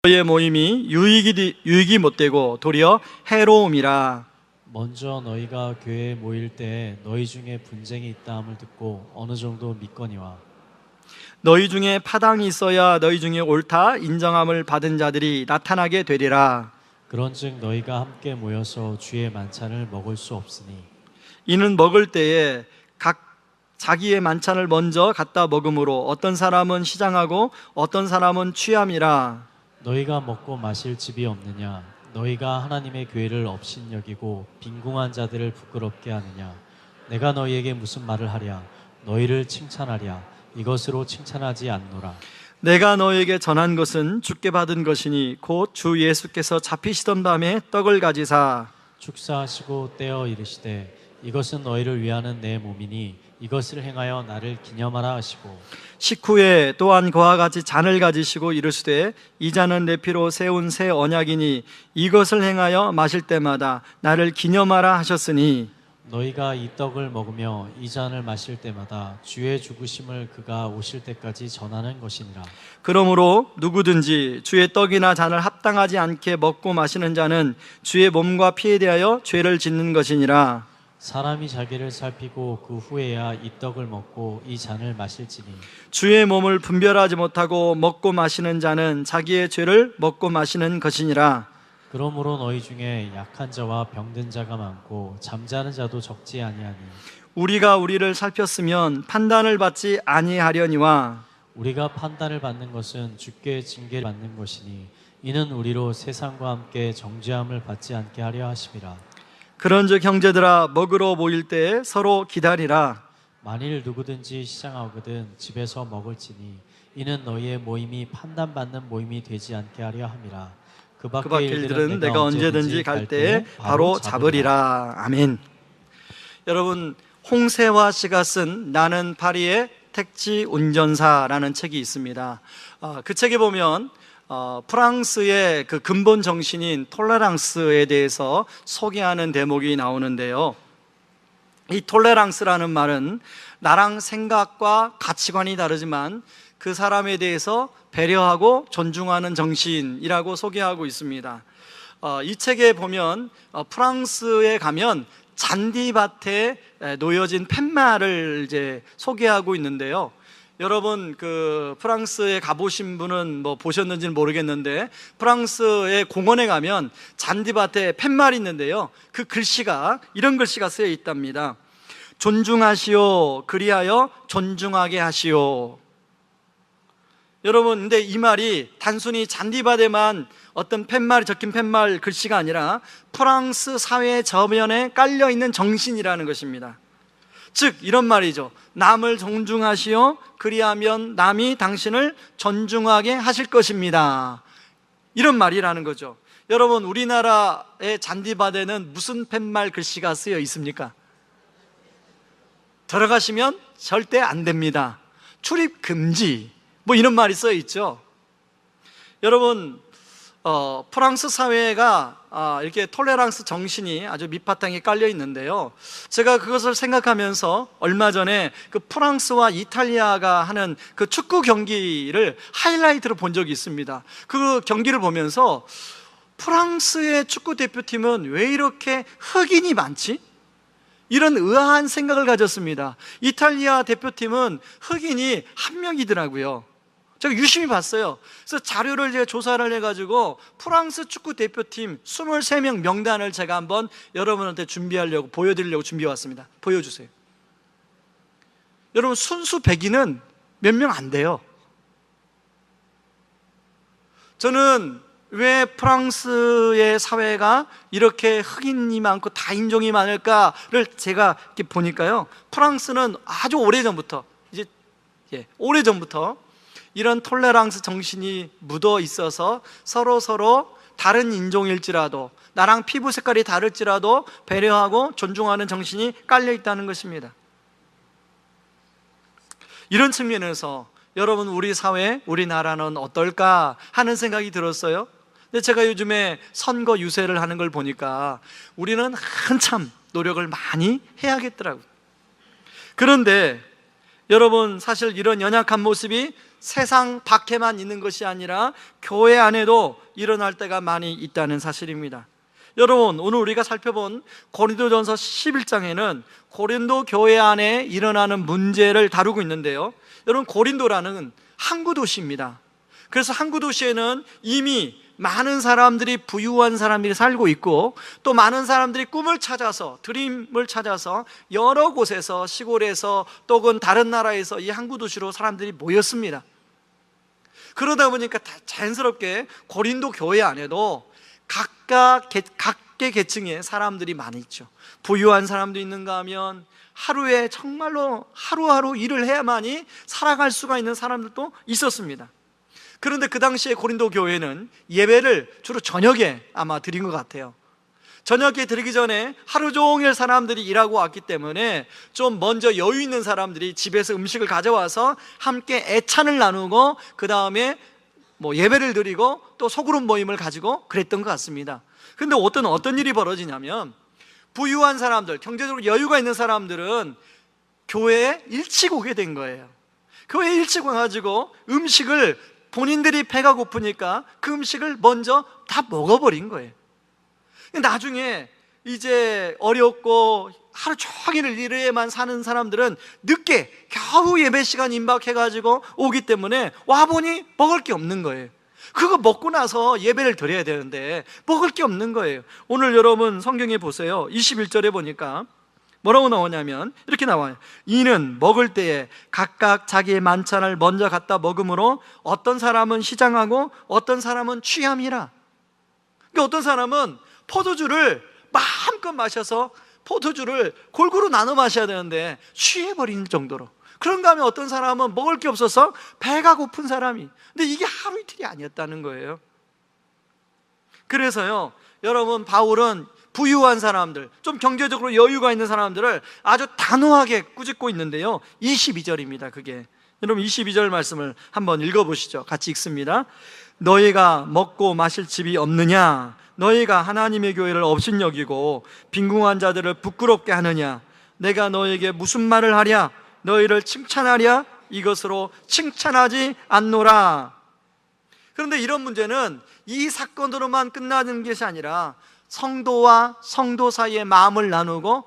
너희의 모임이 유익이 못되고 도리어 해로움이라. 먼저 너희가 교회에 모일 때 너희 중에 분쟁이 있다함을 듣고 어느 정도 믿거니와 너희 중에 파당이 있어야 너희 중에 옳다 인정함을 받은 자들이 나타나게 되리라. 그런즉 너희가 함께 모여서 주의 만찬을 먹을 수 없으니 이는 먹을 때에 각 자기의 만찬을 먼저 갖다 먹음으로 어떤 사람은 시장하고 어떤 사람은 취함이라. 너희가 먹고 마실 집이 없느냐? 너희가 하나님의 교회를 업신여기고 빈궁한 자들을 부끄럽게 하느냐? 내가 너희에게 무슨 말을 하랴? 너희를 칭찬하랴? 이것으로 칭찬하지 않노라. 내가 너에게 전한 것은 주께 받은 것이니 곧 주 예수께서 잡히시던 밤에 떡을 가지사 축사하시고 떼어 이르시되 이것은 너희를 위하는 내 몸이니 이것을 행하여 나를 기념하라 하시고 식후에 또한 그와 같이 잔을 가지시고 이르시되 이 잔은 내 피로 세운 새 언약이니 이것을 행하여 마실 때마다 나를 기념하라 하셨으니 너희가 이 떡을 먹으며 이 잔을 마실 때마다 주의 죽으심을 그가 오실 때까지 전하는 것이니라. 그러므로 누구든지 주의 떡이나 잔을 합당하지 않게 먹고 마시는 자는 주의 몸과 피에 대하여 죄를 짓는 것이니라. 사람이 자기를 살피고 그 후에야 이 떡을 먹고 이 잔을 마실지니 주의 몸을 분별하지 못하고 먹고 마시는 자는 자기의 죄를 먹고 마시는 것이니라. 그러므로 너희 중에 약한 자와 병든 자가 많고 잠자는 자도 적지 아니하니 우리가 우리를 살폈으면 판단을 받지 아니하려니와 우리가 판단을 받는 것은 주께 징계를 받는 것이니 이는 우리로 세상과 함께 정죄함을 받지 않게 하려 하심이라. 그런즉 형제들아 먹으러 모일 때에 서로 기다리라. 만일 누구든지 시장하거든 집에서 먹을지니 이는 너희의 모임이 판단받는 모임이 되지 않게 하려 함이라. 그 밖의 일들은 내가 언제든지 갈 때에 바로 잡으리라. 아멘. 여러분, 홍세화 씨가 쓴 나는 파리의 택지 운전사라는 책이 있습니다. 그 책에 보면 프랑스의 그 근본 정신인 톨레랑스에 대해서 소개하는 대목이 나오는데요. 이 톨레랑스라는 말은 나랑 생각과 가치관이 다르지만 그 사람에 대해서 배려하고 존중하는 정신이라고 소개하고 있습니다. 이 책에 보면 프랑스에 가면 잔디밭에 놓여진 팻말을 이제 소개하고 있는데요. 여러분 그 프랑스에 가보신 분은 뭐 보셨는지는 모르겠는데 프랑스의 공원에 가면 잔디밭에 팻말이 있는데요. 그 글씨가 이런 글씨가 쓰여 있답니다. 존중하시오 그리하여 존중하게 하시오. 여러분 근데 이 말이 단순히 잔디밭에만 어떤 팻말이 적힌 팻말 글씨가 아니라 프랑스 사회 저면에 깔려있는 정신이라는 것입니다. 즉 이런 말이죠. 남을 존중하시오 그리하면 남이 당신을 존중하게 하실 것입니다. 이런 말이라는 거죠. 여러분 우리나라의 잔디밭에는 무슨 팻말 글씨가 쓰여 있습니까? 들어가시면 절대 안 됩니다. 출입 금지 뭐 이런 말이 써 있죠. 여러분 프랑스 사회가 이렇게 톨레랑스 정신이 아주 밑바탕에 깔려 있는데요. 제가 그것을 생각하면서 얼마 전에 그 프랑스와 이탈리아가 하는 그 축구 경기를 하이라이트로 본 적이 있습니다. 그 경기를 보면서 프랑스의 축구 대표팀은 왜 이렇게 흑인이 많지? 이런 의아한 생각을 가졌습니다. 이탈리아 대표팀은 흑인이 한 명이더라고요. 제가 유심히 봤어요. 그래서 자료를 제가 조사를 해가지고 프랑스 축구 대표팀 23명 명단을 제가 한번 여러분한테 보여드리려고 준비해왔습니다. 보여주세요. 여러분 순수 백인은 몇 명 안 돼요. 저는 왜 프랑스의 사회가 이렇게 흑인이 많고 다인종이 많을까를 제가 이렇게 보니까요. 프랑스는 아주 오래전부터 오래전부터 이런 톨레랑스 정신이 묻어 있어서 서로 다른 인종일지라도 나랑 피부 색깔이 다를지라도 배려하고 존중하는 정신이 깔려 있다는 것입니다. 이런 측면에서 여러분 우리 사회, 우리나라는 어떨까 하는 생각이 들었어요. 근데 제가 요즘에 선거 유세를 하는 걸 보니까 우리는 한참 노력을 많이 해야겠더라고요. 그런데 여러분, 사실 이런 연약한 모습이 세상 밖에만 있는 것이 아니라 교회 안에도 일어날 때가 많이 있다는 사실입니다. 여러분, 오늘 우리가 살펴본 고린도전서 11장에는 고린도 교회 안에 일어나는 문제를 다루고 있는데요, 여러분, 고린도라는 항구 도시입니다. 그래서 항구 도시에는 이미 많은 사람들이, 부유한 사람들이 살고 있고, 또 많은 사람들이 꿈을 찾아서, 드림을 찾아서 여러 곳에서, 시골에서 또는 다른 나라에서 이 항구 도시로 사람들이 모였습니다. 그러다 보니까 자연스럽게 고린도 교회 안에도 각계 계층의 사람들이 많이 있죠. 부유한 사람도 있는가 하면 하루에 정말로 하루하루 일을 해야만이 살아갈 수가 있는 사람들도 있었습니다. 그런데 그 당시에 고린도 교회는 예배를 주로 저녁에 아마 드린 것 같아요. 저녁에 드리기 전에 하루 종일 사람들이 일하고 왔기 때문에 좀 먼저 여유 있는 사람들이 집에서 음식을 가져와서 함께 애찬을 나누고, 그 다음에 예배를 드리고 또 소그룹 모임을 가지고 그랬던 것 같습니다. 그런데 어떤 일이 벌어지냐면, 부유한 사람들, 경제적으로 여유가 있는 사람들은 교회에 일찍 오게 된 거예요. 교회에 일찍 와가지고 음식을, 본인들이 배가 고프니까 그 음식을 먼저 다 먹어버린 거예요. 나중에 이제 어렵고 하루 종일 일에만 사는 사람들은 늦게 겨우 예배 시간 임박해가지고 오기 때문에 와보니 먹을 게 없는 거예요. 그거 먹고 나서 예배를 드려야 되는데 먹을 게 없는 거예요. 오늘 여러분 성경에 보세요. 21절에 보니까 뭐라고 나오냐면 이렇게 나와요. 이는 먹을 때에 각각 자기의 만찬을 먼저 갖다 먹음으로 어떤 사람은 시장하고 어떤 사람은 취함이라. 그러니까 어떤 사람은 포도주를 마음껏 마셔서 포도주를 골고루 나눠 마셔야 되는데 취해버리는 정도로. 그런가 하면 어떤 사람은 먹을 게 없어서 배가 고픈 사람이, 근데 이게 하루 이틀이 아니었다는 거예요. 그래서요, 여러분, 바울은 부유한 사람들, 좀 경제적으로 여유가 있는 사람들을 아주 단호하게 꾸짖고 있는데요, 22절입니다. 그게 여러분 22절 말씀을 한번 읽어보시죠. 같이 읽습니다. 너희가 먹고 마실 집이 없느냐? 너희가 하나님의 교회를 업신여기고 빈궁한 자들을 부끄럽게 하느냐? 내가 너희에게 무슨 말을 하랴? 너희를 칭찬하랴? 이것으로 칭찬하지 않노라. 그런데 이런 문제는 이 사건으로만 끝나는 것이 아니라 성도와 성도 사이의 마음을 나누고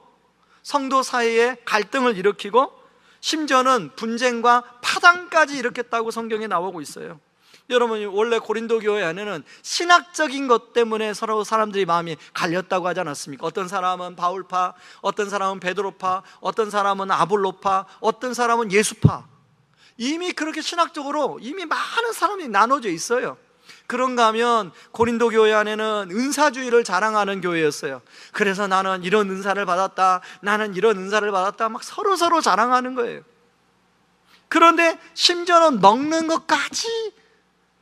성도 사이의 갈등을 일으키고 심지어는 분쟁과 파당까지 일으켰다고 성경에 나오고 있어요. 여러분, 원래 고린도 교회 안에는 신학적인 것 때문에 서로 사람들이 마음이 갈렸다고 하지 않았습니까? 어떤 사람은 바울파, 어떤 사람은 베드로파, 어떤 사람은 아볼로파, 어떤 사람은 예수파. 이미 그렇게 신학적으로 이미 많은 사람이 나눠져 있어요. 그런가 하면 고린도 교회 안에는 은사주의를 자랑하는 교회였어요. 그래서 나는 이런 은사를 받았다, 나는 이런 은사를 받았다, 막 서로 자랑하는 거예요. 그런데 심지어는 먹는 것까지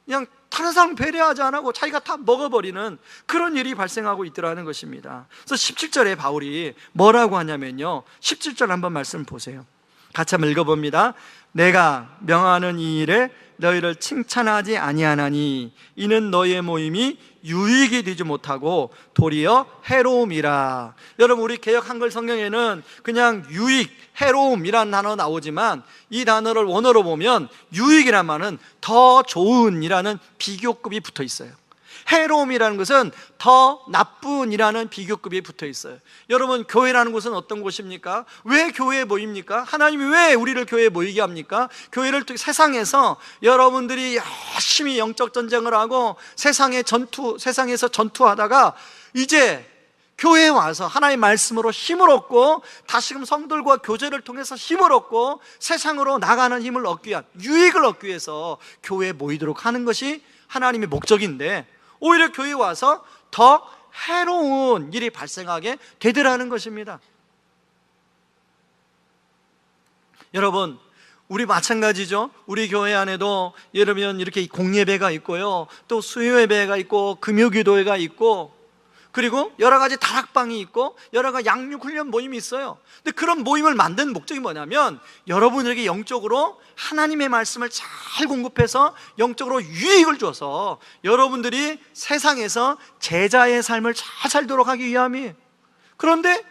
그냥 다른 사람 배려하지 않고 자기가 다 먹어버리는 그런 일이 발생하고 있더라는 것입니다. 그래서 17절에 바울이 뭐라고 하냐면요, 17절 한번 말씀 보세요. 같이 한번 읽어봅니다. 내가 명하는 이 일에 너희를 칭찬하지 아니하나니 이는 너희의 모임이 유익이 되지 못하고 도리어 해로움이라. 여러분, 우리 개역 한글 성경에는 그냥 유익, 해로움이라는 단어 나오지만 이 단어를 원어로 보면 유익이란 말은 더 좋은이라는 비교급이 붙어 있어요. 해로움이라는 것은 더 나쁜이라는 비교급이 붙어 있어요. 여러분, 교회라는 곳은 어떤 곳입니까? 왜 교회에 모입니까? 하나님이 왜 우리를 교회에 모이게 합니까? 교회를 세상에서 여러분들이 열심히 영적 전쟁을 하고 세상에서 전투하다가 이제 교회에 와서 하나님의 말씀으로 힘을 얻고 다시금 성들과 교제를 통해서 힘을 얻고 세상으로 나가는 힘을 얻기 위한, 유익을 얻기 위해서 교회에 모이도록 하는 것이 하나님의 목적인데 오히려 교회에 와서 더 해로운 일이 발생하게 되더라는 것입니다. 여러분, 우리 마찬가지죠. 우리 교회 안에도 예를 들면 이렇게 공예배가 있고요, 또 수요예배가 있고 금요기도회가 있고, 그리고 여러 가지 다락방이 있고 여러 가지 양육훈련 모임이 있어요. 근데 그런 모임을 만든 목적이 뭐냐면 여러분에게 영적으로 하나님의 말씀을 잘 공급해서 영적으로 유익을 줘서 여러분들이 세상에서 제자의 삶을 잘 살도록 하기 위함이에요. 그런데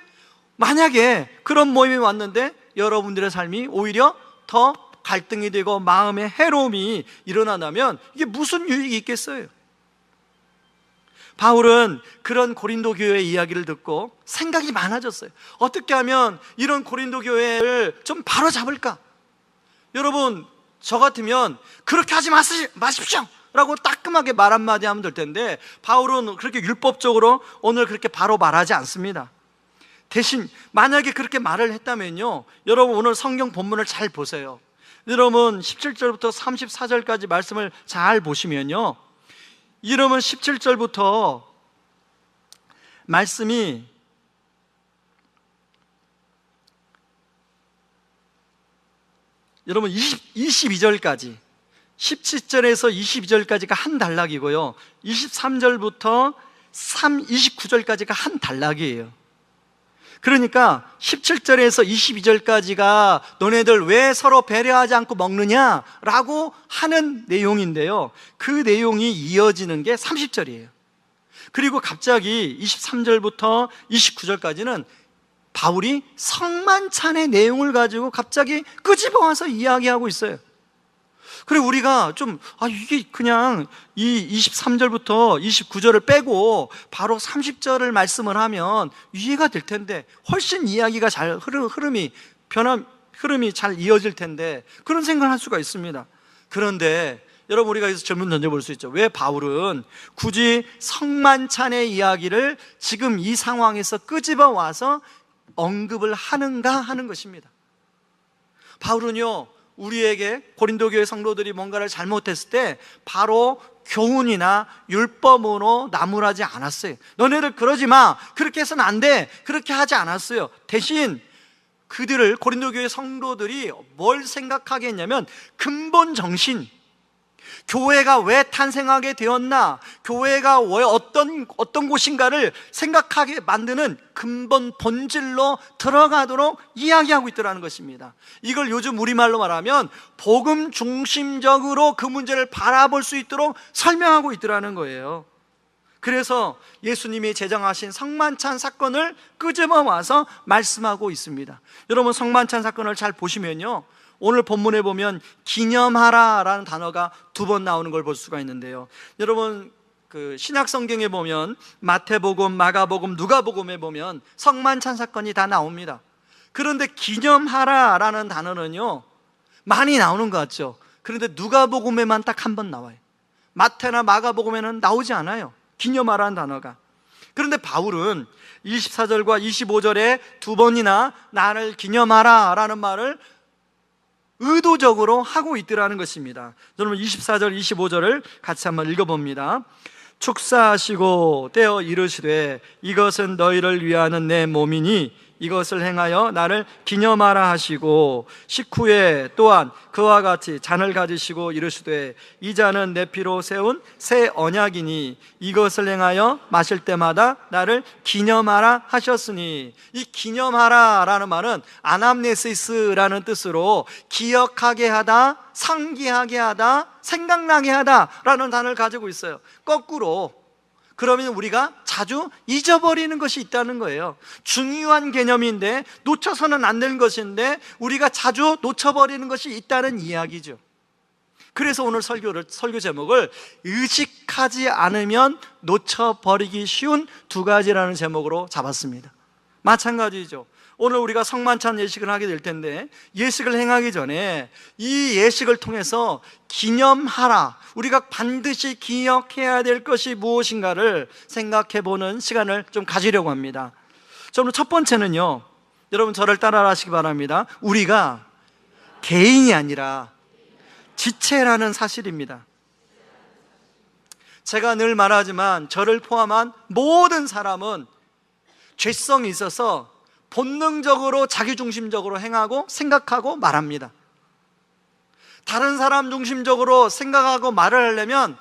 만약에 그런 모임이 왔는데 여러분들의 삶이 오히려 더 갈등이 되고 마음의 해로움이 일어난다면 이게 무슨 유익이 있겠어요? 바울은 그런 고린도 교회의 이야기를 듣고 생각이 많아졌어요. 어떻게 하면 이런 고린도 교회를 좀 바로잡을까? 여러분, 저 같으면 그렇게 하지 마십시오 라고 따끔하게 말 한마디 하면 될 텐데, 바울은 그렇게 율법적으로 오늘 그렇게 바로 말하지 않습니다. 대신 만약에 그렇게 말을 했다면요, 여러분 오늘 성경 본문을 잘 보세요. 여러분 17절부터 34절까지 말씀을 잘 보시면요, 여러분 17절부터 말씀이 여러분 22절까지, 17절에서 22절까지가 한 단락이고요, 23절부터 29절까지가 한 단락이에요. 그러니까 17절에서 22절까지가 너네들 왜 서로 배려하지 않고 먹느냐라고 하는 내용인데요, 그 내용이 이어지는 게 30절이에요. 그리고 갑자기 23절부터 29절까지는 바울이 성만찬의 내용을 가지고 갑자기 끄집어와서 이야기하고 있어요. 그리고 우리가 좀 이게 그냥 이 23절부터 29절을 빼고 바로 30절을 말씀을 하면 이해가 될 텐데, 훨씬 이야기가 잘 흐름이 잘 이어질 텐데, 그런 생각을 할 수가 있습니다. 그런데 여러분, 우리가 여기서 질문 던져볼 수 있죠. 왜 바울은 굳이 성만찬의 이야기를 지금 이 상황에서 끄집어 와서 언급을 하는가 하는 것입니다. 바울은요, 우리에게 고린도 교회 성도들이 뭔가를 잘못했을 때 바로 교훈이나 율법으로 나무라지 않았어요. 너네들 그러지 마, 그렇게 해서는 안 돼, 그렇게 하지 않았어요. 대신 그들을, 고린도 교회 성도들이 뭘 생각하게 했냐면 근본 정신, 교회가 왜 탄생하게 되었나, 교회가 왜 어떤 곳인가를 생각하게 만드는 근본 본질로 들어가도록 이야기하고 있더라는 것입니다. 이걸 요즘 우리말로 말하면 복음 중심적으로 그 문제를 바라볼 수 있도록 설명하고 있더라는 거예요. 그래서 예수님이 제정하신 성만찬 사건을 끄집어 와서 말씀하고 있습니다. 여러분, 성만찬 사건을 잘 보시면요, 오늘 본문에 보면 기념하라라는 단어가 2번 나오는 걸 볼 수가 있는데요, 여러분 그 신약 성경에 보면 마태복음, 마가복음, 누가복음에 보면 성만찬 사건이 다 나옵니다. 그런데 기념하라라는 단어는요 많이 나오는 것 같죠. 그런데 누가복음에만 딱 한 번 나와요. 마태나 마가복음에는 나오지 않아요, 기념하라는 단어가. 그런데 바울은 24절과 25절에 2번이나 나를 기념하라라는 말을 의도적으로 하고 있더라는 것입니다. 여러분 24절 25절을 같이 한번 읽어봅니다. 축사하시고 떼어 이르시되 이것은 너희를 위하는 내 몸이니 이것을 행하여 나를 기념하라 하시고, 식후에 또한 그와 같이 잔을 가지시고 이르시되 이 잔은 내 피로 세운 새 언약이니 이것을 행하여 마실 때마다 나를 기념하라 하셨으니, 이 기념하라 라는 말은 아남네시스라는 뜻으로 기억하게 하다, 상기하게 하다, 생각나게 하다 라는 단어를 가지고 있어요. 거꾸로 그러면 우리가 자주 잊어버리는 것이 있다는 거예요. 중요한 개념인데, 놓쳐서는 안 되는 것인데 우리가 자주 놓쳐버리는 것이 있다는 이야기죠. 그래서 오늘 설교 제목을 의식하지 않으면 놓쳐버리기 쉬운 2가지라는 제목으로 잡았습니다. 마찬가지죠. 오늘 우리가 성만찬 예식을 하게 될 텐데, 예식을 행하기 전에 이 예식을 통해서 기념하라, 우리가 반드시 기억해야 될 것이 무엇인가를 생각해 보는 시간을 좀 가지려고 합니다. 첫 번째는요, 여러분 저를 따라 하시기 바랍니다. 우리가 개인이 아니라 지체라는 사실입니다. 제가 늘 말하지만 저를 포함한 모든 사람은 죄성이 있어서 본능적으로 자기중심적으로 행하고 생각하고 말합니다. 다른 사람 중심적으로 생각하고 말을 하려면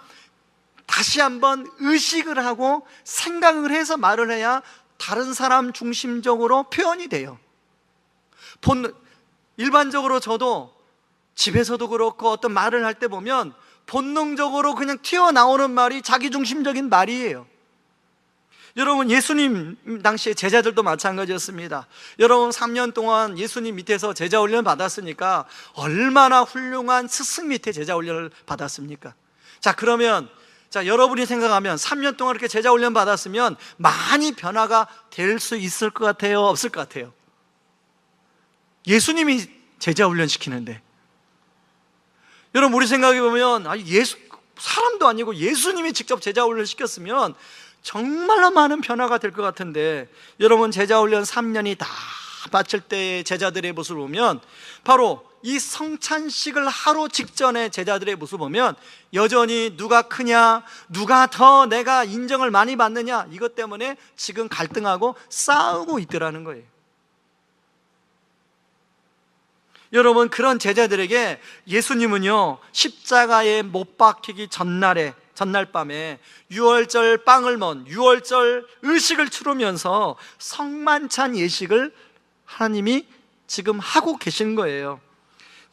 다시 한번 의식을 하고 생각을 해서 말을 해야 다른 사람 중심적으로 표현이 돼요. 일반적으로 저도 집에서도 그렇고 어떤 말을 할 때 보면 본능적으로 그냥 튀어나오는 말이 자기중심적인 말이에요. 여러분, 예수님 당시에 제자들도 마찬가지였습니다. 여러분, 3년 동안 예수님 밑에서 제자 훈련을 받았으니까 얼마나 훌륭한 스승 밑에 제자 훈련을 받았습니까? 자, 그러면 여러분이 생각하면 3년 동안 이렇게 제자 훈련 받았으면 많이 변화가 될 수 있을 것 같아요? 없을 것 같아요? 예수님이 제자 훈련 시키는데, 여러분, 우리 생각해 보면 사람도 아니고 예수님이 직접 제자 훈련 시켰으면 정말로 많은 변화가 될 것 같은데, 여러분, 제자 훈련 3년이 다 마칠 때의 제자들의 모습을 보면, 바로 이 성찬식을 하루 직전에 제자들의 모습을 보면 여전히 누가 크냐, 누가 더 내가 인정을 많이 받느냐, 이것 때문에 지금 갈등하고 싸우고 있더라는 거예요. 여러분, 그런 제자들에게 예수님은요, 십자가에 못 박히기 전날 밤에 유월절 유월절 의식을 치르면서 성만찬 예식을 하나님이 지금 하고 계신 거예요.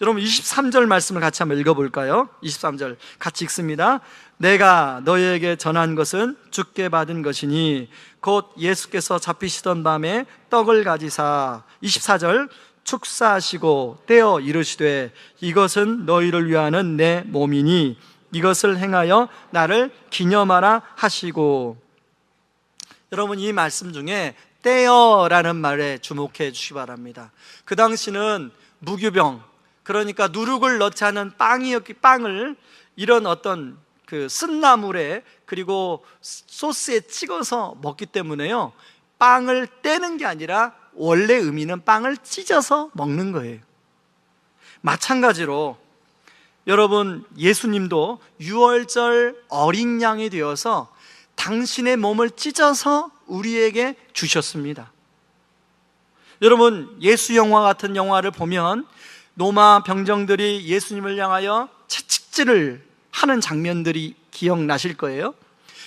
여러분, 23절 말씀을 같이 한번 읽어볼까요? 23절 같이 읽습니다. 내가 너희에게 전한 것은 주께 받은 것이니 곧 예수께서 잡히시던 밤에 떡을 가지사 24절 축사하시고 떼어 이르시되 이것은 너희를 위하는 내 몸이니 이것을 행하여 나를 기념하라 하시고. 여러분, 이 말씀 중에 떼어라는 말에 주목해 주시기 바랍니다. 그 당시는 무교병, 그러니까 누룩을 넣지 않은 빵을 이런 어떤 그 쓴나물에 그리고 소스에 찍어서 먹기 때문에요, 빵을 떼는 게 아니라 원래 의미는 빵을 찢어서 먹는 거예요. 마찬가지로 여러분, 예수님도 유월절 어린 양이 되어서 당신의 몸을 찢어서 우리에게 주셨습니다. 여러분, 예수 영화 같은 영화를 보면 로마 병정들이 예수님을 향하여 채찍질을 하는 장면들이 기억나실 거예요.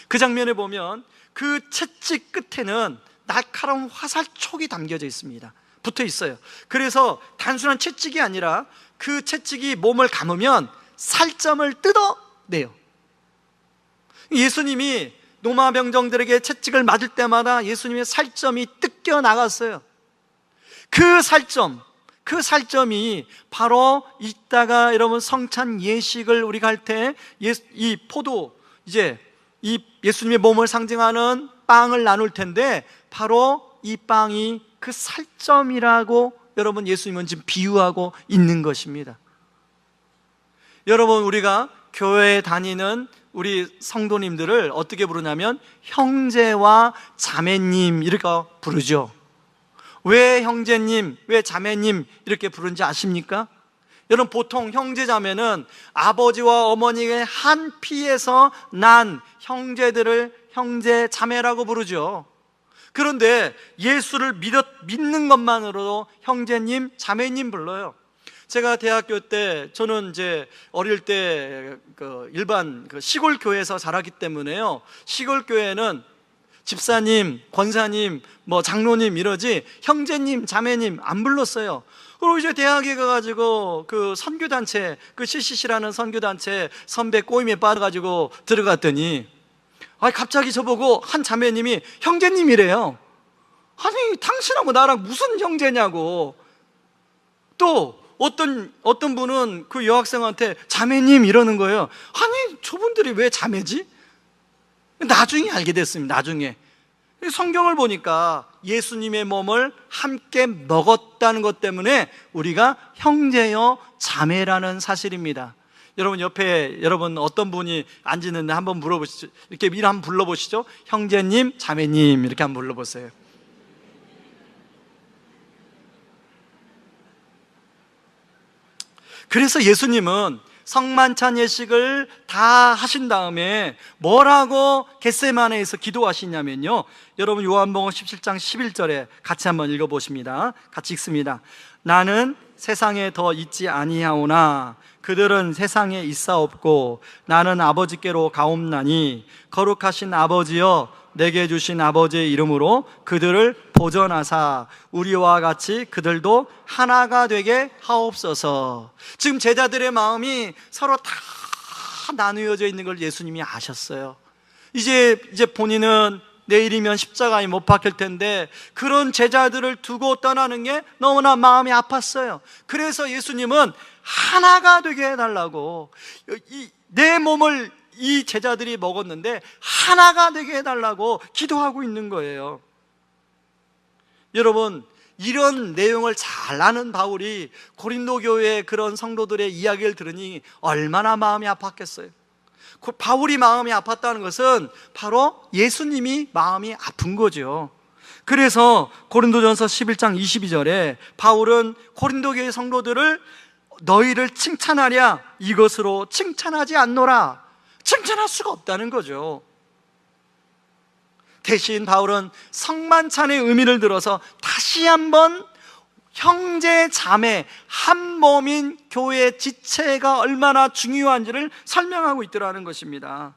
그 장면에 보면 그 채찍 끝에는 날카로운 화살촉이 담겨져 있습니다. 붙어 있어요. 그래서 단순한 채찍이 아니라 그 채찍이 몸을 감으면 살점을 뜯어내요. 예수님이 로마 병정들에게 채찍을 맞을 때마다 예수님의 살점이 뜯겨 나갔어요. 그 살점이 바로 이따가 여러분 성찬 예식을 우리가 할 때 이 포도, 이제 이 예수님의 몸을 상징하는 빵을 나눌 텐데, 바로 이 빵이 그 살점이라고 여러분 예수님은 지금 비유하고 있는 것입니다. 여러분, 우리가 교회에 다니는 우리 성도님들을 어떻게 부르냐면 형제와 자매님 이렇게 부르죠. 왜 형제님, 왜 자매님 이렇게 부르는지 아십니까? 여러분, 보통 형제 자매는 아버지와 어머니의 한 피에서 난 형제들을 형제 자매라고 부르죠. 그런데 예수를 믿는 것만으로도 형제님, 자매님 불러요. 제가 대학교 때, 저는 이제 어릴 때 일반 시골 교회에서 자랐기 때문에요, 시골 교회는 집사님, 권사님, 장로님 이러지 형제님, 자매님 안 불렀어요. 그리고 이제 대학에 가가지고 그 선교단체, 그 CCC라는 선교단체 선배 꼬임에 빠져가지고 들어갔더니 갑자기 저보고 한 자매님이 형제님이래요. 아니, 당신하고 나랑 무슨 형제냐고. 또 어떤 분은 그 여학생한테 자매님 이러는 거예요. 아니, 저분들이 왜 자매지? 나중에 알게 됐습니다. 나중에 성경을 보니까 예수님의 몸을 함께 먹었다는 것 때문에 우리가 형제요 자매라는 사실입니다. 여러분, 옆에 여러분 어떤 분이 앉으는데 한번 물어보시죠. 이렇게 미리 한번 불러보시죠. 형제님, 자매님 이렇게 한번 불러보세요. 그래서 예수님은 성만찬 예식을 다 하신 다음에 뭐라고 겟세마네에서 기도하시냐면요, 여러분 요한복음 17장 11절에 같이 한번 읽어보십니다. 같이 읽습니다. 나는 세상에 더 있지 아니하오나 그들은 세상에 있사옵고 나는 아버지께로 가옵나니 거룩하신 아버지여 내게 주신 아버지의 이름으로 그들을 보전하사 우리와 같이 그들도 하나가 되게 하옵소서. 지금 제자들의 마음이 서로 다 나누어져 있는 걸 예수님이 아셨어요. 이제 본인은 내일이면 십자가에 못 박힐 텐데 그런 제자들을 두고 떠나는 게 너무나 마음이 아팠어요. 그래서 예수님은 하나가 되게 해달라고, 내 몸을 이 제자들이 먹었는데 하나가 되게 해달라고 기도하고 있는 거예요. 여러분, 이런 내용을 잘 아는 바울이 고린도 교회의 그런 성도들의 이야기를 들으니 얼마나 마음이 아팠겠어요. 바울이 마음이 아팠다는 것은 바로 예수님이 마음이 아픈 거죠. 그래서 고린도전서 11장 22절에 바울은 고린도 교회 성도들을 너희를 칭찬하랴 이것으로 칭찬하지 않노라, 칭찬할 수가 없다는 거죠. 대신 바울은 성만찬의 의미를 들어서 다시 한번 형제 자매 한 몸인 교회 지체가 얼마나 중요한지를 설명하고 있더라는 것입니다.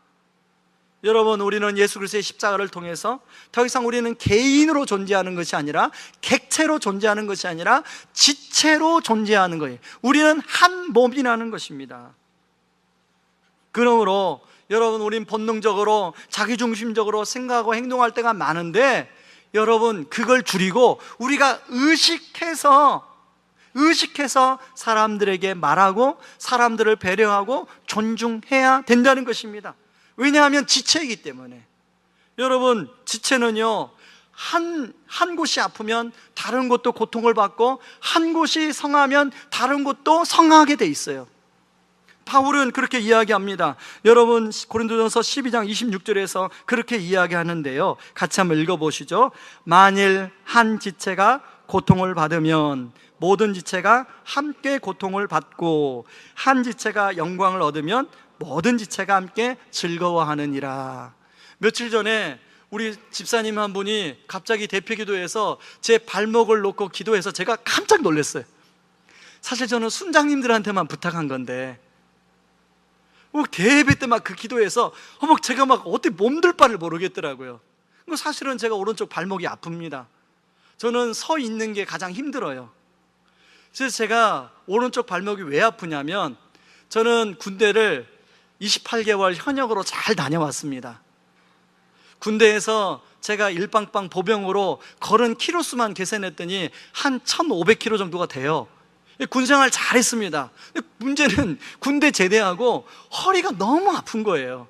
여러분, 우리는 예수 그리스도의 십자가를 통해서 더 이상 우리는 개인으로 존재하는 것이 아니라, 객체로 존재하는 것이 아니라 지체로 존재하는 거예요. 우리는 한 몸이라는 것입니다. 그러므로 여러분, 우린 본능적으로 자기중심적으로 생각하고 행동할 때가 많은데, 여러분, 그걸 줄이고 우리가 의식해서 사람들에게 말하고 사람들을 배려하고 존중해야 된다는 것입니다. 왜냐하면 지체이기 때문에. 여러분, 지체는요, 한 곳이 아프면 다른 곳도 고통을 받고, 한 곳이 성하면 다른 곳도 성하게 돼 있어요. 바울은 그렇게 이야기합니다. 여러분, 고린도전서 12장 26절에서 그렇게 이야기하는데요, 같이 한번 읽어보시죠. 만일 한 지체가 고통을 받으면 모든 지체가 함께 고통을 받고, 한 지체가 영광을 얻으면 모든 지체가 함께 즐거워하느니라. 며칠 전에 우리 집사님 한 분이 갑자기 대피기도에서 제 발목을 놓고 기도해서 제가 깜짝 놀랐어요. 사실 저는 순장님들한테만 부탁한 건데, 대예배 때 막 그 기도해서 제가 막 어떻게 몸둘 바를 모르겠더라고요. 사실은 제가 오른쪽 발목이 아픕니다. 저는 서 있는 게 가장 힘들어요. 그래서 제가 오른쪽 발목이 왜 아프냐면, 저는 군대를 28개월 현역으로 잘 다녀왔습니다. 군대에서 제가 일방방 보병으로 걸은 키로수만 계산했더니 한 1,500km 정도가 돼요. 군생활 잘했습니다. 문제는 군대 제대하고 허리가 너무 아픈 거예요.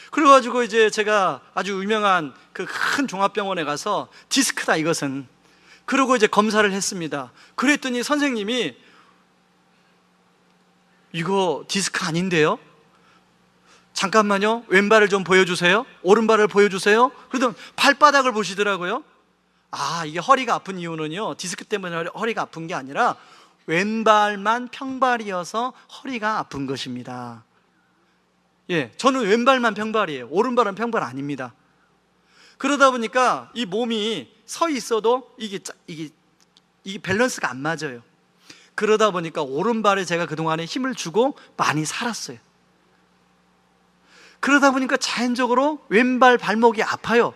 그래가지고 이제 제가 아주 유명한 그 큰 종합병원에 가서 디스크다 이것은, 그러고 이제 검사를 했습니다. 그랬더니 선생님이 이거 디스크 아닌데요? 잠깐만요, 왼발을 좀 보여주세요. 오른발을 보여주세요. 그러더니 발바닥을 보시더라고요. 이게 허리가 아픈 이유는요, 디스크 때문에 허리가 아픈 게 아니라 왼발만 평발이어서 허리가 아픈 것입니다. 저는 왼발만 평발이에요. 오른발은 평발 아닙니다. 그러다 보니까 이 몸이 서 있어도 이게 밸런스가 안 맞아요. 그러다 보니까 오른발에 제가 그동안에 힘을 주고 많이 살았어요. 그러다 보니까 자연적으로 왼발 발목이 아파요.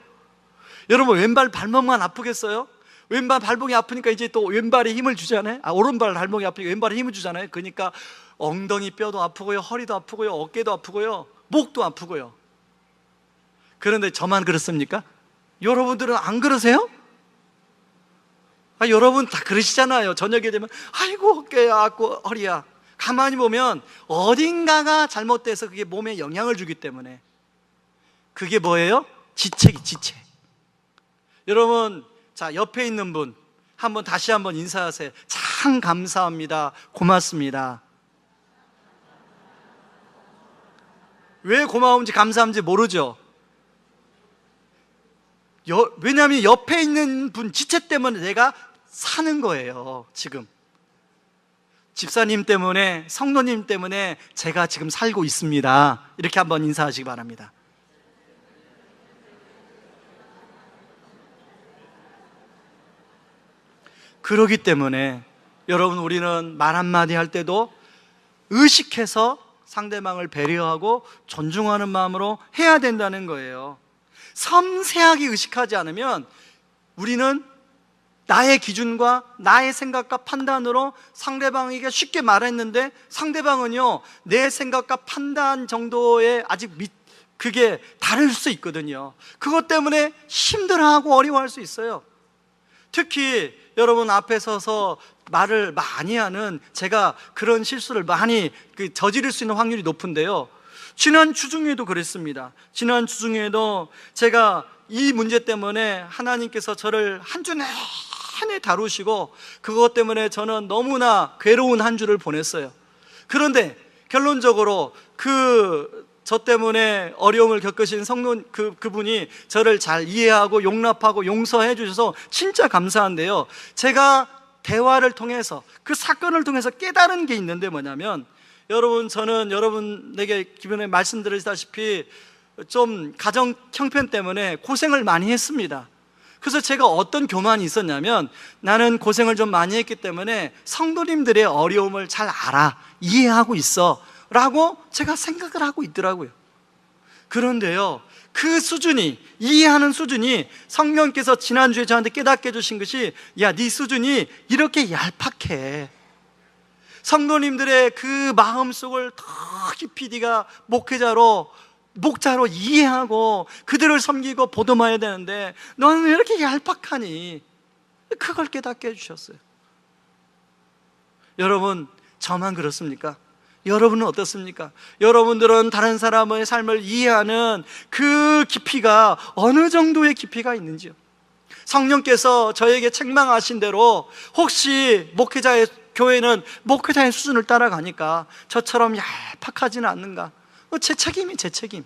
여러분, 왼발 발목만 아프겠어요? 왼발 발목이 아프니까 이제 또 왼발에 힘을 주잖아요. 오른발 발목이 아프니까 왼발에 힘을 주잖아요. 그러니까 엉덩이 뼈도 아프고요, 허리도 아프고요, 어깨도 아프고요, 목도 아프고요. 그런데 저만 그렇습니까? 여러분들은 안 그러세요? 여러분 다 그러시잖아요. 저녁에 되면 아이고 어깨야, 아고 허리야. 가만히 보면 어딘가가 잘못돼서 그게 몸에 영향을 주기 때문에. 그게 뭐예요? 지체기, 지체. 여러분, 자, 옆에 있는 분 다시 한번 인사하세요. 참 감사합니다, 고맙습니다. 왜 고마운지 감사한지 모르죠? 왜냐하면 옆에 있는 분 지체 때문에 내가 사는 거예요. 지금 집사님 때문에, 성도님 때문에 제가 지금 살고 있습니다. 이렇게 한번 인사하시기 바랍니다. 그러기 때문에 여러분, 우리는 말 한마디 할 때도 의식해서 상대방을 배려하고 존중하는 마음으로 해야 된다는 거예요. 섬세하게 의식하지 않으면 우리는 나의 기준과 나의 생각과 판단으로 상대방에게 쉽게 말했는데, 상대방은요 내 생각과 판단 정도에 아직 그게 다를 수 있거든요. 그것 때문에 힘들어하고 어려워할 수 있어요. 특히 여러분 앞에 서서 말을 많이 하는 제가 그런 실수를 많이 저지를 수 있는 확률이 높은데요. 지난 주중에도 그랬습니다. 지난 주중에도 제가 이 문제 때문에 하나님께서 저를 한 주 내내 다루시고 그것 때문에 저는 너무나 괴로운 한 주를 보냈어요. 그런데 결론적으로 저 때문에 어려움을 겪으신 성도 그분이 저를 잘 이해하고 용납하고 용서해 주셔서 진짜 감사한데요. 제가 대화를 통해서 그 사건을 통해서 깨달은 게 있는데 뭐냐면, 여러분, 저는 여러분에게 기존에 말씀드렸다시피 좀 가정 형편 때문에 고생을 많이 했습니다. 그래서 제가 어떤 교만이 있었냐면, 나는 고생을 좀 많이 했기 때문에 성도님들의 어려움을 잘 알아, 이해하고 있어 라고 제가 생각을 하고 있더라고요. 그런데요, 그 수준이, 이해하는 수준이, 성령께서 지난주에 저한테 깨닫게 해주신 것이, 야, 네 수준이 이렇게 얄팍해. 성도님들의 그 마음속을 더 깊이 네가 목자로 이해하고 그들을 섬기고 보듬어야 되는데 너는 왜 이렇게 얄팍하니? 그걸 깨닫게 해주셨어요. 여러분, 저만 그렇습니까? 여러분은 어떻습니까? 여러분들은 다른 사람의 삶을 이해하는 그 깊이가 어느 정도의 깊이가 있는지요? 성령께서 저에게 책망하신 대로 혹시 교회는 목회자의 수준을 따라가니까 저처럼 얄팍하지는 않는가? 제 책임이 제 책임.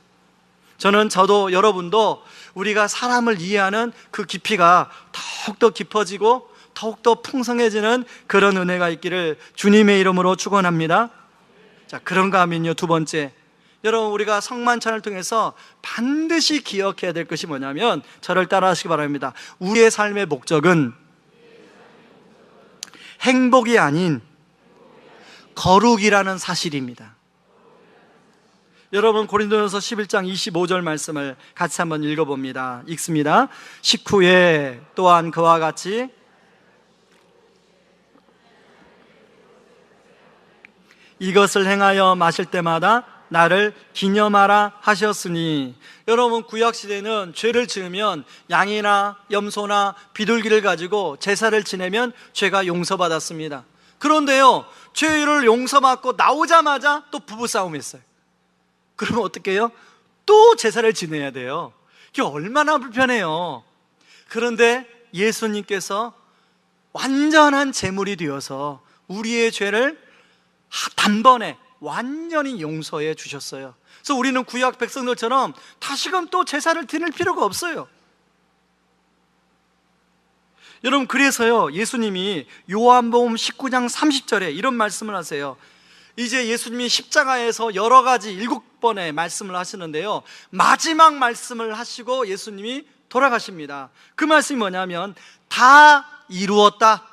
저도 여러분도 우리가 사람을 이해하는 그 깊이가 더욱더 깊어지고 더욱더 풍성해지는 그런 은혜가 있기를 주님의 이름으로 축원합니다. 자, 그런가 하면요, 두 번째, 여러분, 우리가 성만찬을 통해서 반드시 기억해야 될 것이 뭐냐면, 저를 따라하시기 바랍니다. 우리의 삶의 목적은 행복이 아닌 거룩이라는 사실입니다. 여러분, 고린도전서 11장 25절 말씀을 같이 한번 읽어봅니다. 읽습니다. 식후에 또한 그와 같이 이것을 행하여 마실 때마다 나를 기념하라 하셨으니. 여러분, 구약시대는 죄를 지으면 양이나 염소나 비둘기를 가지고 제사를 지내면 죄가 용서받았습니다. 그런데요, 죄를 용서받고 나오자마자 또 부부싸움 했어요. 그러면 어떻게 해요? 또 제사를 지내야 돼요. 이게 얼마나 불편해요. 그런데 예수님께서 완전한 제물이 되어서 우리의 죄를 단번에 완전히 용서해 주셨어요. 그래서 우리는 구약 백성들처럼 다시금 또 제사를 드릴 필요가 없어요. 여러분, 그래서요, 예수님이 요한복음 19장 30절에 이런 말씀을 하세요. 이제 예수님이 십자가에서 여러 가지 7번의 말씀을 하시는데요, 마지막 말씀을 하시고 예수님이 돌아가십니다. 그 말씀이 뭐냐면 다 이루었다,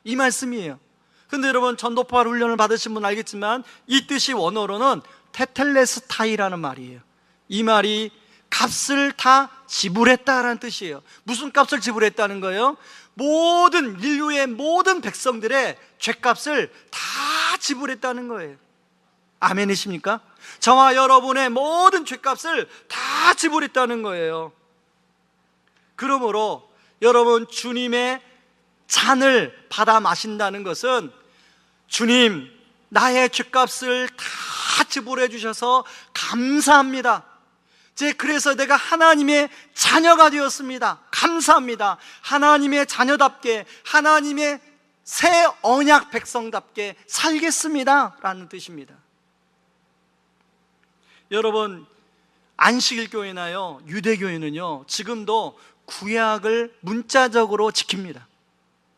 이 말씀이에요. 근데 여러분, 전도파 훈련을 받으신 분 알겠지만 이 뜻이 원어로는 테텔레스타이라는 말이에요. 이 말이 값을 다 지불했다라는 뜻이에요. 무슨 값을 지불했다는 거예요? 모든 인류의 모든 백성들의 죄값을 다 지불했다는 거예요. 아멘이십니까? 저와 여러분의 모든 죄값을 다 지불했다는 거예요. 그러므로 여러분, 주님의 잔을 받아 마신다는 것은 주님, 나의 죄값을 다 지불해 주셔서 감사합니다. 그래서 내가 하나님의 자녀가 되었습니다. 감사합니다. 하나님의 자녀답게, 하나님의 새 언약 백성답게 살겠습니다 라는 뜻입니다. 여러분, 안식일교회나요, 유대교회는요, 지금도 구약을 문자적으로 지킵니다.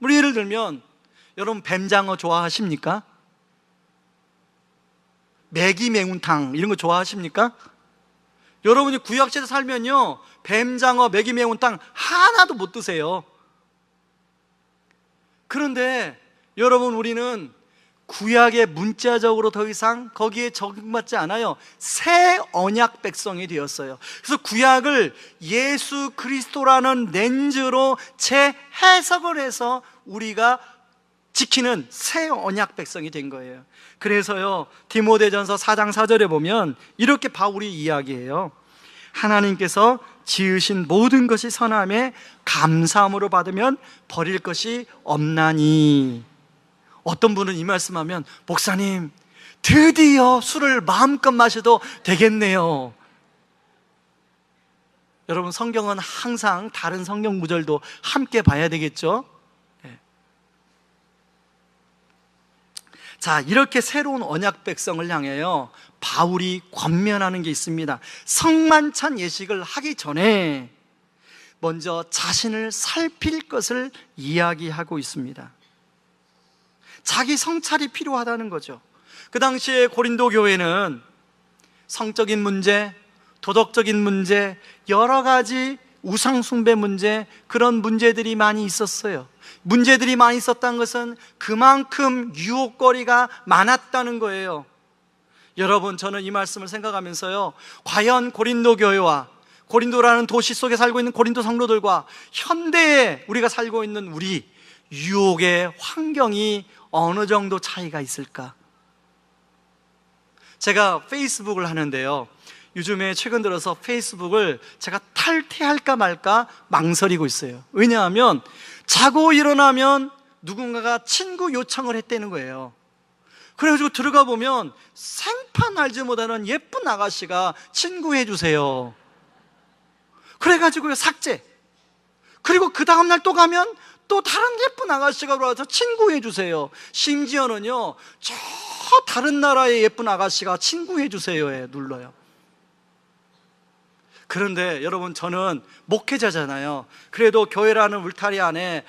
예를 들면, 여러분, 뱀장어 좋아하십니까? 매기 매운탕 이런 거 좋아하십니까? 여러분이 구약시대 살면요, 뱀장어, 매기 매운탕 하나도 못 드세요. 그런데 여러분, 우리는 구약에 문자적으로 더 이상 거기에 적용받지 않아요. 새 언약 백성이 되었어요. 그래서 구약을 예수 그리스도라는 렌즈로 재해석을 해서 우리가 지키는 새 언약 백성이 된 거예요. 그래서요, 디모데전서 4장 4절에 보면 이렇게 바울이 이야기해요. 하나님께서 지으신 모든 것이 선함에 감사함으로 받으면 버릴 것이 없나니. 어떤 분은 이 말씀하면, 목사님, 드디어 술을 마음껏 마셔도 되겠네요. 여러분, 성경은 항상 다른 성경 구절도 함께 봐야 되겠죠? 네. 자, 이렇게 새로운 언약 백성을 향해요, 바울이 권면하는 게 있습니다. 성만찬 예식을 하기 전에 먼저 자신을 살필 것을 이야기하고 있습니다. 자기 성찰이 필요하다는 거죠. 그 당시에 고린도 교회는 성적인 문제, 도덕적인 문제, 여러 가지 우상숭배 문제, 그런 문제들이 많이 있었어요. 문제들이 많이 있었다는 것은 그만큼 유혹거리가 많았다는 거예요. 여러분, 저는 이 말씀을 생각하면서요, 과연 고린도 교회와 고린도라는 도시 속에 살고 있는 고린도 성도들과 현대에 우리가 살고 있는 우리 유혹의 환경이 어느 정도 차이가 있을까? 제가 페이스북을 하는데요, 요즘에 최근 들어서 페이스북을 제가 탈퇴할까 말까 망설이고 있어요. 왜냐하면 자고 일어나면 누군가가 친구 요청을 했다는 거예요. 그래가지고 들어가 보면 생판 알지 못하는 예쁜 아가씨가 친구해 주세요. 그래가지고 삭제. 그리고 그 다음날 또 가면 또 다른 예쁜 아가씨가 들어와서 친구해 주세요. 심지어는요, 저 다른 나라의 예쁜 아가씨가 친구해 주세요에 눌러요. 그런데 여러분, 저는 목회자잖아요. 그래도 교회라는 울타리 안에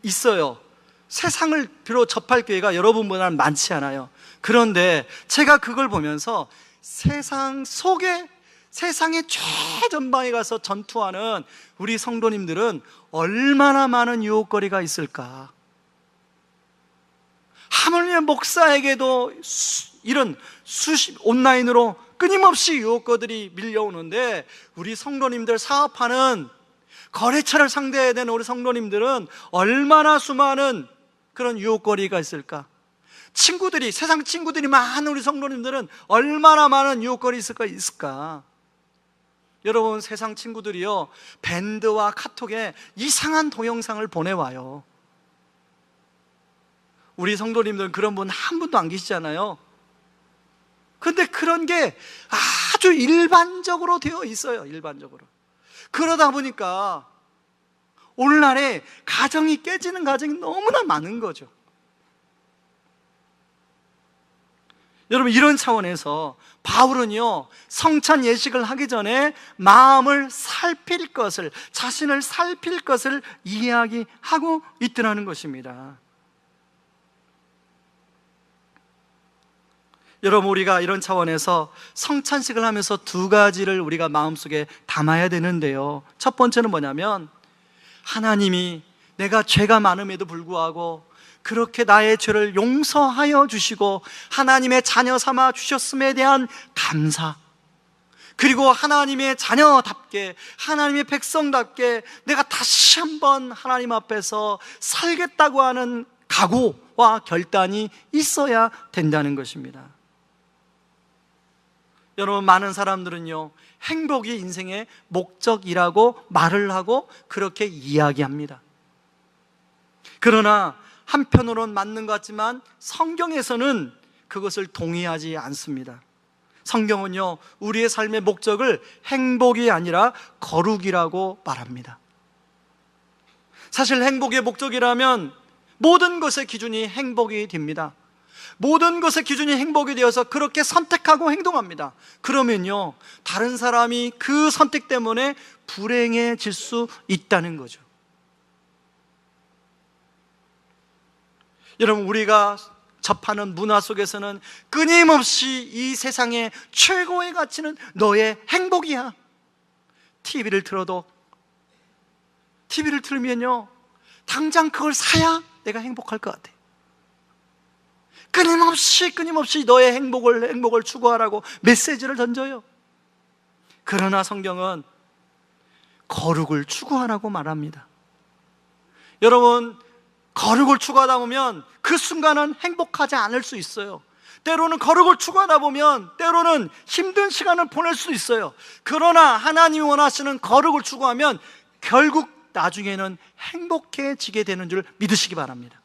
있어요. 세상을 비로 접할 기회가 여러분보다는 많지 않아요. 그런데 제가 그걸 보면서 세상 속에, 세상의 최전방에 가서 전투하는 우리 성도님들은 얼마나 많은 유혹거리가 있을까. 하물며 목사에게도 이런 온라인으로 끊임없이 유혹거들이 밀려오는데, 우리 성도님들 사업하는 거래처를 상대해야 되는 우리 성도님들은 얼마나 수많은 그런 유혹거리가 있을까. 친구들이, 세상 친구들이 많은 우리 성도님들은 얼마나 많은 유혹거리 있을까. 여러분, 세상 친구들이요, 밴드와 카톡에 이상한 동영상을 보내와요. 우리 성도님들은 그런 분 한 분도 안 계시잖아요. 근데 그런 게 아주 일반적으로 되어 있어요. 일반적으로. 그러다 보니까 오늘날에 가정이 깨지는 가정이 너무나 많은 거죠. 여러분, 이런 차원에서 바울은요, 성찬 예식을 하기 전에 마음을 살필 것을, 자신을 살필 것을 이야기하고 있더라는 것입니다. 여러분, 우리가 이런 차원에서 성찬식을 하면서 두 가지를 우리가 마음속에 담아야 되는데요, 첫 번째는 뭐냐면, 하나님이 내가 죄가 많음에도 불구하고 그렇게 나의 죄를 용서하여 주시고 하나님의 자녀 삼아 주셨음에 대한 감사, 그리고 하나님의 자녀답게, 하나님의 백성답게 내가 다시 한번 하나님 앞에서 살겠다고 하는 각오와 결단이 있어야 된다는 것입니다. 여러분, 많은 사람들은요, 행복이 인생의 목적이라고 말을 하고 그렇게 이야기합니다. 그러나 한편으로는 맞는 것 같지만 성경에서는 그것을 동의하지 않습니다. 성경은요, 우리의 삶의 목적을 행복이 아니라 거룩이라고 말합니다. 사실 행복의 목적이라면 모든 것의 기준이 행복이 됩니다. 모든 것의 기준이 행복이 되어서 그렇게 선택하고 행동합니다. 그러면요, 다른 사람이 그 선택 때문에 불행해질 수 있다는 거죠. 여러분, 우리가 접하는 문화 속에서는 끊임없이 이 세상의 최고의 가치는 너의 행복이야. TV를 틀면요, 당장 그걸 사야 내가 행복할 것 같아. 끊임없이 너의 행복을 추구하라고 메시지를 던져요. 그러나 성경은 거룩을 추구하라고 말합니다. 여러분, 거룩을 추구하다 보면 그 순간은 행복하지 않을 수 있어요. 때로는 거룩을 추구하다 보면 때로는 힘든 시간을 보낼 수 있어요. 그러나 하나님이 원하시는 거룩을 추구하면 결국 나중에는 행복해지게 되는 줄 믿으시기 바랍니다.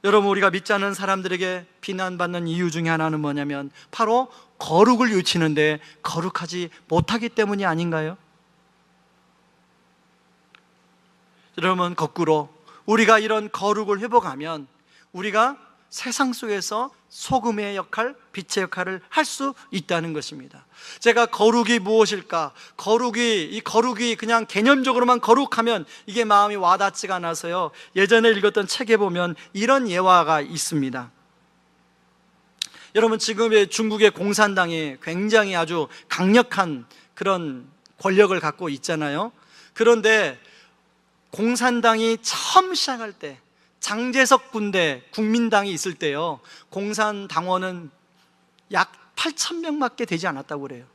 여러분, 우리가 믿지 않는 사람들에게 비난받는 이유 중에 하나는 뭐냐면 바로 거룩을 유치는데 거룩하지 못하기 때문이 아닌가요? 여러분, 거꾸로 우리가 이런 거룩을 회복하면 우리가 세상 속에서 소금의 역할, 빛의 역할을 할 수 있다는 것입니다. 제가 거룩이 무엇일까? 이 거룩이 그냥 개념적으로만 거룩하면 이게 마음이 와닿지가 않아서요. 예전에 읽었던 책에 보면 이런 예화가 있습니다. 여러분, 지금의 중국의 공산당이 굉장히 아주 강력한 그런 권력을 갖고 있잖아요. 그런데 공산당이 처음 시작할 때, 장제석 군대 국민당이 있을 때요, 공산당원은 약 8,000명밖에 되지 않았다고 그래요.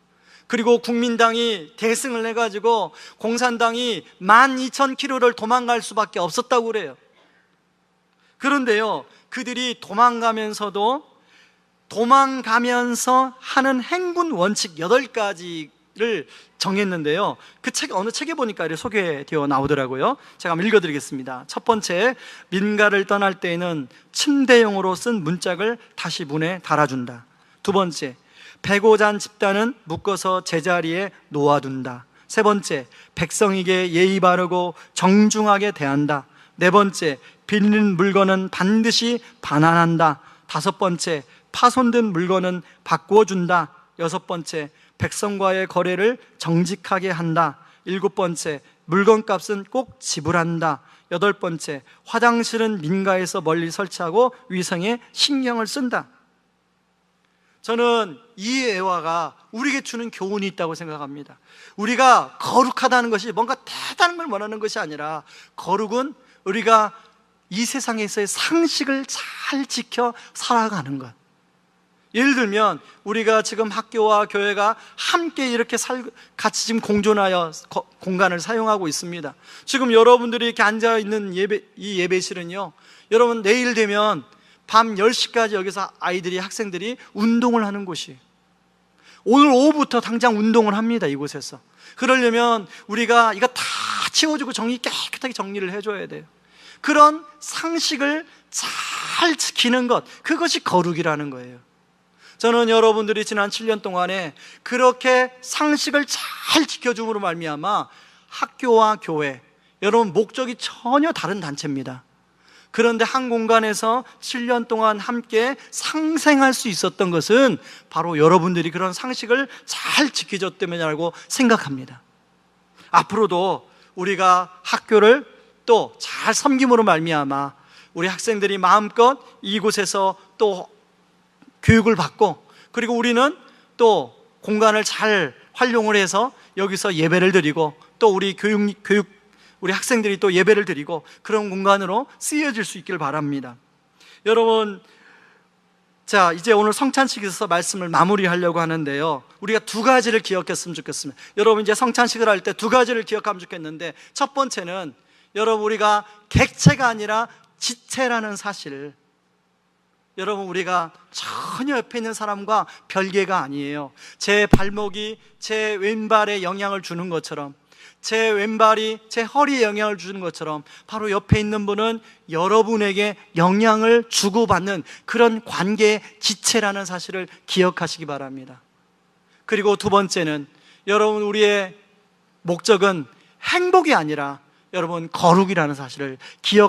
그리고 국민당이 대승을 해가지고 공산당이 12,000km를 도망갈 수밖에 없었다고 그래요. 그런데요, 그들이 도망가면서 하는 행군 원칙 8가지를 정했는데요, 그 책, 어느 책에 보니까 이렇게 소개되어 나오더라고요. 제가 한번 읽어드리겠습니다. 첫 번째, 민가를 떠날 때에는 침대용으로 쓴 문짝을 다시 문에 달아준다. 두 번째, 배고 잔 집단은 묶어서 제자리에 놓아둔다. 세 번째, 백성에게 예의 바르고 정중하게 대한다. 네 번째, 빌린 물건은 반드시 반환한다. 다섯 번째, 파손된 물건은 바꾸어준다. 여섯 번째, 백성과의 거래를 정직하게 한다. 일곱 번째, 물건값은 꼭 지불한다. 여덟 번째, 화장실은 민가에서 멀리 설치하고 위생에 신경을 쓴다. 저는 이 예화가 우리에게 주는 교훈이 있다고 생각합니다. 우리가 거룩하다는 것이 뭔가 대단한 걸 원하는 것이 아니라, 거룩은 우리가 이 세상에서의 상식을 잘 지켜 살아가는 것. 예를 들면 우리가 지금 학교와 교회가 함께 이렇게 같이 지금 공존하여 공간을 사용하고 있습니다. 지금 여러분들이 이렇게 앉아있는 이 예배실은요, 여러분 내일 되면 밤 10시까지 여기서 학생들이 운동을 하는 곳이에요. 오늘 오후부터 당장 운동을 합니다, 이곳에서. 그러려면 우리가 이거 다 치워주고 깨끗하게 정리를 해줘야 돼요. 그런 상식을 잘 지키는 것, 그것이 거룩이라는 거예요. 저는 여러분들이 지난 7년 동안에 그렇게 상식을 잘 지켜줌으로 말미암아 학교와 교회, 여러분 목적이 전혀 다른 단체입니다. 그런데 한 공간에서 7년 동안 함께 상생할 수 있었던 것은 바로 여러분들이 그런 상식을 잘 지켜줬기 때문이라고 생각합니다. 앞으로도 우리가 학교를 또 잘 섬김으로 말미암아 우리 학생들이 마음껏 이곳에서 또 교육을 받고, 그리고 우리는 또 공간을 잘 활용을 해서 여기서 예배를 드리고, 또 우리 우리 학생들이 또 예배를 드리고, 그런 공간으로 쓰여질 수 있기를 바랍니다. 여러분, 자, 이제 오늘 성찬식에 있어서 말씀을 마무리하려고 하는데요, 우리가 두 가지를 기억했으면 좋겠습니다. 여러분, 이제 성찬식을 할 때 두 가지를 기억하면 좋겠는데, 첫 번째는 여러분, 우리가 객체가 아니라 지체라는 사실을, 여러분, 우리가 전혀 옆에 있는 사람과 별개가 아니에요. 제 발목이 제 왼발에 영향을 주는 것처럼, 제 왼발이 제 허리에 영향을 주는 것처럼, 바로 옆에 있는 분은 여러분에게 영향을 주고받는 그런 관계의 지체라는 사실을 기억하시기 바랍니다. 그리고 두 번째는, 여러분, 우리의 목적은 행복이 아니라 여러분 거룩이라는 사실을 기억